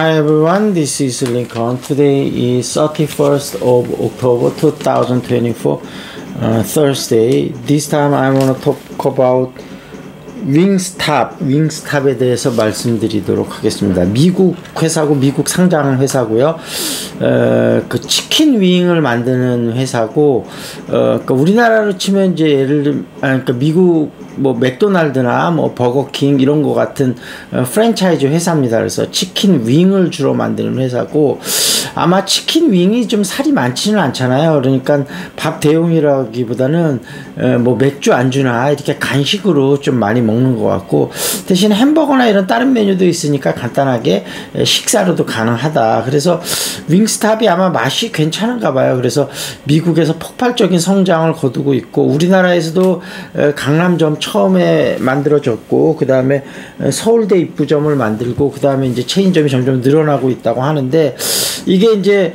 Hi everyone, this is Lincoln. Today is 31st of October 2024, Thursday. This time I want to talk about 윙스탑에 대해서 말씀드리도록 하겠습니다. 미국 회사고 미국 상장 회사고요. 그 치킨 윙을 만드는 회사고, 그러니까 우리나라로 치면 이제 예를 들면, 그러니까 미국 뭐 맥도날드나 뭐 버거킹 이런 거 같은 프랜차이즈 회사입니다. 그래서 치킨 윙을 주로 만드는 회사고, 아마 치킨 윙이 좀 살이 많지는 않잖아요. 그러니까 밥 대용이라기보다는 뭐 맥주 안주나 이렇게 간식으로 좀 많이 먹는 것 같고, 대신 햄버거나 이런 다른 메뉴도 있으니까 간단하게 식사로도 가능하다. 그래서 윙스탑이 아마 맛이 괜찮은가 봐요. 그래서 미국에서 폭발적인 성장을 거두고 있고, 우리나라에서도 강남점 처음에 만들어졌고, 그 다음에 서울대 입구점을 만들고, 그 다음에 이제 체인점이 점점 늘어나고 있다고 하는데, 이게 이제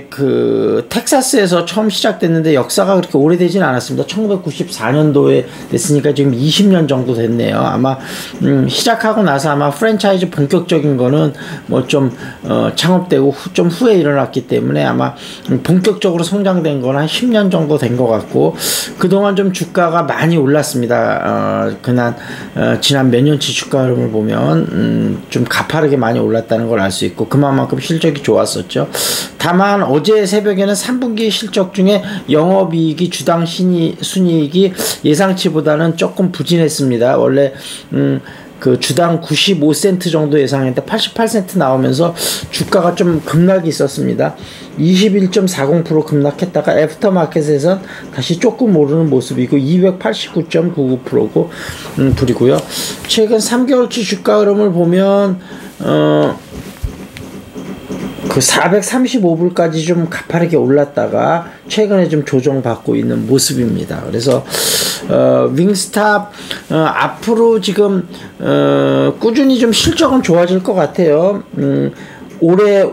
그 텍사스에서 처음 시작됐는데 역사가 그렇게 오래되진 않았습니다. 1994년도에 됐으니까 지금 20년 정도 됐네요. 아마 시작하고 나서 아마 프랜차이즈 본격적인 거는 뭐 좀 창업되고 좀 후에 일어났기 때문에 아마 본격적으로 성장된 건 한 10년 정도 된 것 같고, 그동안 좀 주가가 많이 올랐습니다. 지난 몇 년치 주가 흐름을 보면 좀 가파르게 많이 올랐다는 걸 알 수 있고, 그만큼 실적이 좋았었죠. 다만 어제 새벽에는 3분기 실적 중에 영업이익이 주당 순이익이 예상치보다는 조금 부진했습니다. 원래 그 주당 95센트 정도 예상했는데 88센트 나오면서 주가가 좀 급락이 있었습니다. 21.40% 급락했다가 애프터마켓에선 다시 조금 오르는 모습이고 289.99%고 불이고요. 최근 3개월치 주가 흐름을 보면 그 435불까지 좀 가파르게 올랐다가 최근에 좀 조정받고 있는 모습입니다. 그래서 윙스탑 앞으로 지금 꾸준히 좀 실적은 좋아질 것 같아요. 올해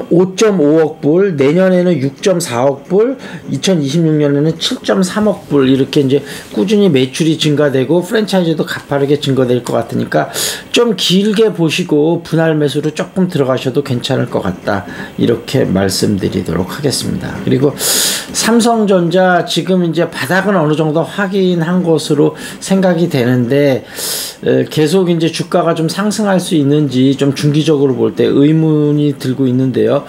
5.5억 불, 내년에는 6.4억 불, 2026년에는 7.3억 불, 이렇게 이제 꾸준히 매출이 증가되고 프랜차이즈도 가파르게 증가될 것 같으니까 좀 길게 보시고 분할 매수로 조금 들어가셔도 괜찮을 것 같다, 이렇게 말씀드리도록 하겠습니다. 그리고 삼성전자 지금 이제 바닥은 어느 정도 확인한 것으로 생각이 되는데, 계속 이제 주가가 좀 상승할 수 있는지 좀 중기적으로 볼 때 의문이 들고 있는데요.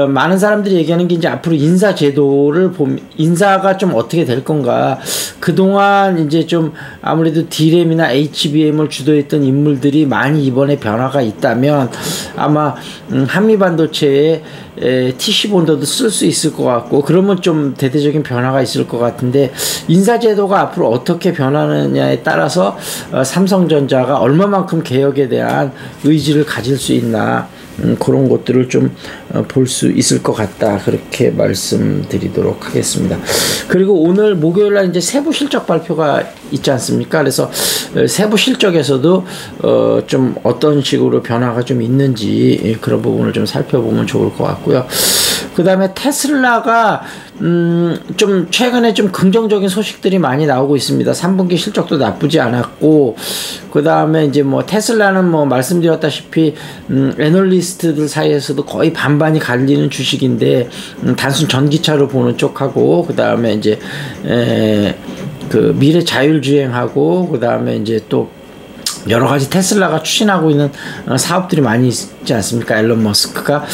많은 사람들이 얘기하는 게 이제 앞으로 인사 제도를 보면 인사가 좀 어떻게 될 건가. 그동안 이제 좀 아무래도 D램이나 HBM을 주도했던 인물들이 많이 이번에 변화가 있다면 아마 한미반도체에 TC본더도 쓸 수 있을 것 같고, 그러면 좀 대대적인 변화가 있을 것 같은데, 인사제도가 앞으로 어떻게 변하느냐에 따라서 삼성전자가 얼마만큼 개혁에 대한 의지를 가질 수 있나, 그런 것들을 좀 볼 수 있을 것 같다, 그렇게 말씀드리도록 하겠습니다. 그리고 오늘 목요일날 이제 세부 실적 발표가 있지 않습니까? 그래서 세부 실적에서도 좀 어떤 식으로 변화가 좀 있는지 그런 부분을 좀 살펴보면 좋을 것 같고요. 그 다음에 테슬라가 좀 최근에 좀 긍정적인 소식들이 많이 나오고 있습니다. 3분기 실적도 나쁘지 않았고, 그 다음에 이제 뭐 테슬라는 뭐 말씀드렸다시피 애널리스트들 사이에서도 거의 반반이 갈리는 주식인데, 단순 전기차로 보는 쪽하고, 그 다음에 이제 그 미래 자율주행하고, 그 다음에 이제 또 여러 가지 테슬라가 추진하고 있는 사업들이 많이 있지 않습니까? 앨런 머스크가.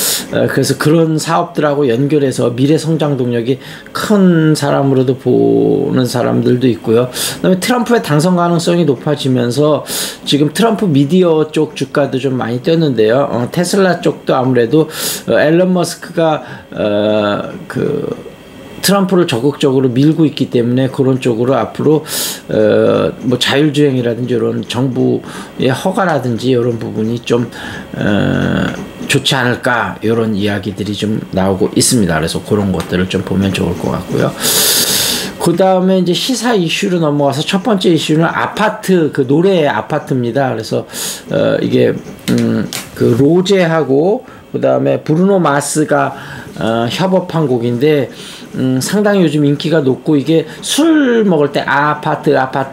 그래서 그런 사업들하고 연결해서 미래 성장 동력이 큰 사람으로도 보는 사람들도 있고요. 그다음에 트럼프의 당선 가능성이 높아지면서 지금 트럼프 미디어 쪽 주가도 좀 많이 뛰었는데요. 테슬라 쪽도 아무래도 앨런 머스크가 트럼프를 적극적으로 밀고 있기 때문에 그런 쪽으로 앞으로 뭐 자율주행이라든지 이런 정부의 허가라든지 이런 부분이 좀 좋지 않을까, 이런 이야기들이 좀 나오고 있습니다. 그래서 그런 것들을 좀 보면 좋을 것 같고요. 그 다음에 이제 시사 이슈로 넘어가서 첫 번째 이슈는 아파트, 그 노래의 아파트입니다. 그래서 이게 그 로제하고 그 다음에 브루노 마스가 협업한 곡인데 상당히 요즘 인기가 높고, 이게 술 먹을 때 아파트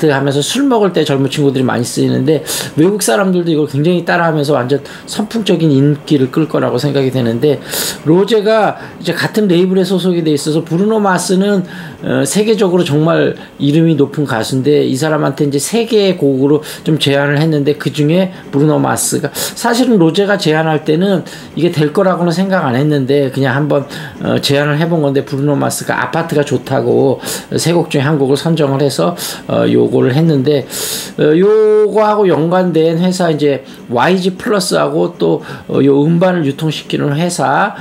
하면서 술 먹을 때 젊은 친구들이 많이 쓰이는데, 외국 사람들도 이걸 굉장히 따라하면서 완전 선풍적인 인기를 끌 거라고 생각이 되는데, 로제가 이제 같은 레이블에 소속이 돼 있어서, 브루노 마스는 세계적으로 정말 이름이 높은 가수인데 이 사람한테 이제 3개의 곡으로 좀 제안을 했는데, 그 중에 브루노 마스가, 사실은 로제가 제안할 때는 이게 될 거라고는 생각 안 했는데 그냥 한번 제안을 해본 건데, 브루노 마스가 아파트가 좋다고 3곡 중에 한 곡을 선정을 해서 요거를 했는데, 요거하고 연관된 회사 이제 YG 플러스하고 또 요 음반을 유통시키는 회사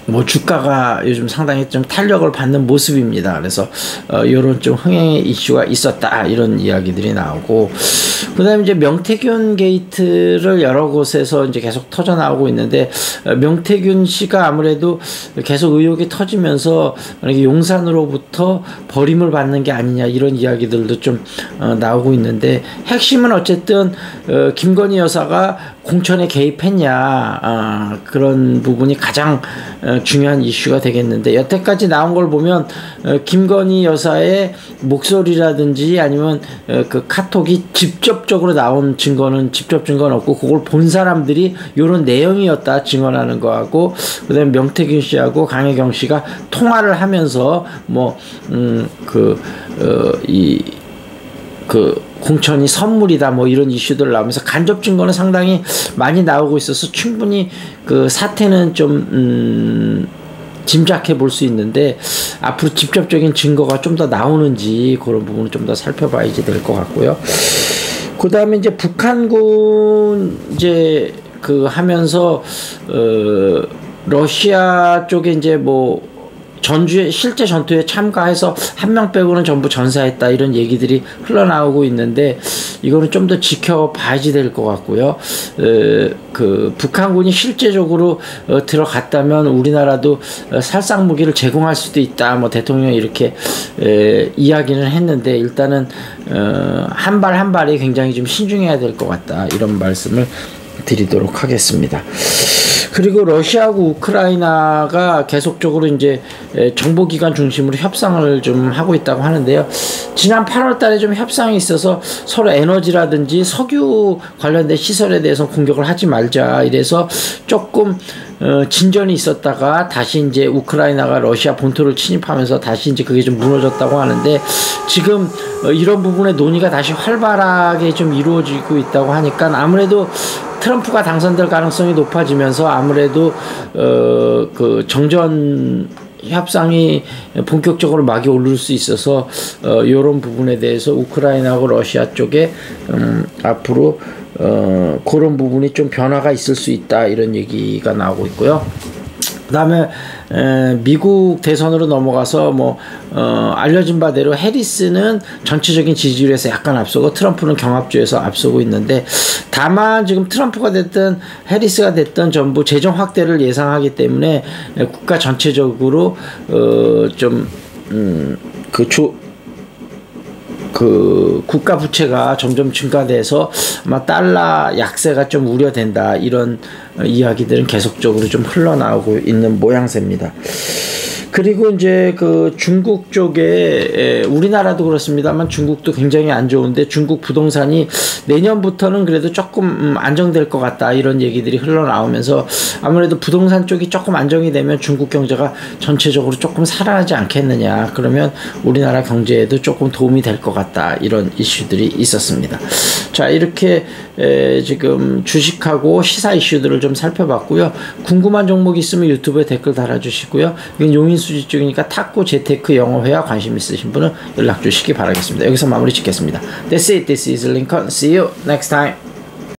뭐 주가가 요즘 상당히 좀 탄력을 받는 모습입니다. 그래서 요런 좀 흥행의 이슈가 있었다, 이런 이야기들이 나오고, 그다음에 이제 명태균 게이트를 여러 곳에서 이제 계속 터져 나오고 있는데, 명태균 씨가 아무래도 계속 의혹이 터지면서 만약에 용산으로부터 버림을 받는 게 아니냐, 이런 이야기들도 좀 나오고 있는데, 핵심은 어쨌든 김건희 여사가 공천에 개입했냐, 그런 부분이 가장 중요한 이슈가 되겠는데, 여태까지 나온 걸 보면 김건희 여사의 목소리라든지 아니면 그 카톡이 직접적으로 나온 증거는 없고, 그걸 본 사람들이 요런 내용이었다 증언하는 거하고, 그다음에 명태균 씨하고 강혜경 씨가 통화를 하면서 공천이 선물이다, 뭐 이런 이슈들 나오면서 간접 증거는 상당히 많이 나오고 있어서 충분히 그 사태는 좀 짐작해 볼 수 있는데, 앞으로 직접적인 증거가 좀 더 나오는지 그런 부분을 좀 더 살펴봐야지 될 것 같고요. 그 다음에 이제 북한군 이제 그 하면서 러시아 쪽에 이제 뭐 실제 전투에 참가해서 한 명 빼고는 전부 전사했다, 이런 얘기들이 흘러나오고 있는데, 이거는 좀 더 지켜봐야지 될 것 같고요. 그 북한군이 실제적으로 들어갔다면 우리나라도 살상 무기를 제공할 수도 있다, 뭐 대통령이 이렇게 이야기는 했는데, 일단은 한 발 한 발이 굉장히 좀 신중해야 될 것 같다, 이런 말씀을 드리도록 하겠습니다. 그리고 러시아하고 우크라이나가 계속적으로 이제 정보기관 중심으로 협상을 좀 하고 있다고 하는데요. 지난 8월 달에 좀 협상이 있어서 서로 에너지라든지 석유 관련된 시설에 대해서 공격을 하지 말자, 이래서 조금 진전이 있었다가 다시 이제 우크라이나가 러시아 본토를 침입하면서 다시 이제 그게 좀 무너졌다고 하는데, 지금 이런 부분의 논의가 다시 활발하게 좀 이루어지고 있다고 하니까, 아무래도 트럼프가 당선될 가능성이 높아지면서 아무래도 그 정전 협상이 본격적으로 막이 오를 수 있어서 이런 부분에 대해서 우크라이나하고 러시아 쪽에 앞으로 그런 부분이 좀 변화가 있을 수 있다, 이런 얘기가 나오고 있고요. 그 다음에 미국 대선으로 넘어가서 알려진 바대로 해리스는 전체적인 지지율에서 약간 앞서고 트럼프는 경합주에서 앞서고 있는데, 다만 지금 트럼프가 됐든 해리스가 됐든 전부 재정 확대를 예상하기 때문에 국가 전체적으로 그 국가 부채가 점점 증가돼서 아마 달러 약세가 좀 우려된다, 이런 이야기들은 계속적으로 좀 흘러나오고 있는 모양새입니다. 그리고 이제 그 중국 쪽에, 우리나라도 그렇습니다만 중국도 굉장히 안 좋은데, 중국 부동산이 내년부터는 그래도 조금 안정될 것 같다, 이런 얘기들이 흘러나오면서 아무래도 부동산 쪽이 조금 안정이 되면 중국 경제가 전체적으로 조금 살아나지 않겠느냐, 그러면 우리나라 경제에도 조금 도움이 될 것 같다, 이런 이슈들이 있었습니다. 자, 이렇게 지금 주식하고 시사 이슈들을 좀 살펴봤고요. 궁금한 종목이 있으면 유튜브에 댓글 달아주시고요. 이건 용인수지 쪽이니까 탁구 재테크 영어회화 관심 있으신 분은 연락 주시기 바라겠습니다. 여기서 마무리 짓겠습니다. That's it. This is Lincoln. See you next time.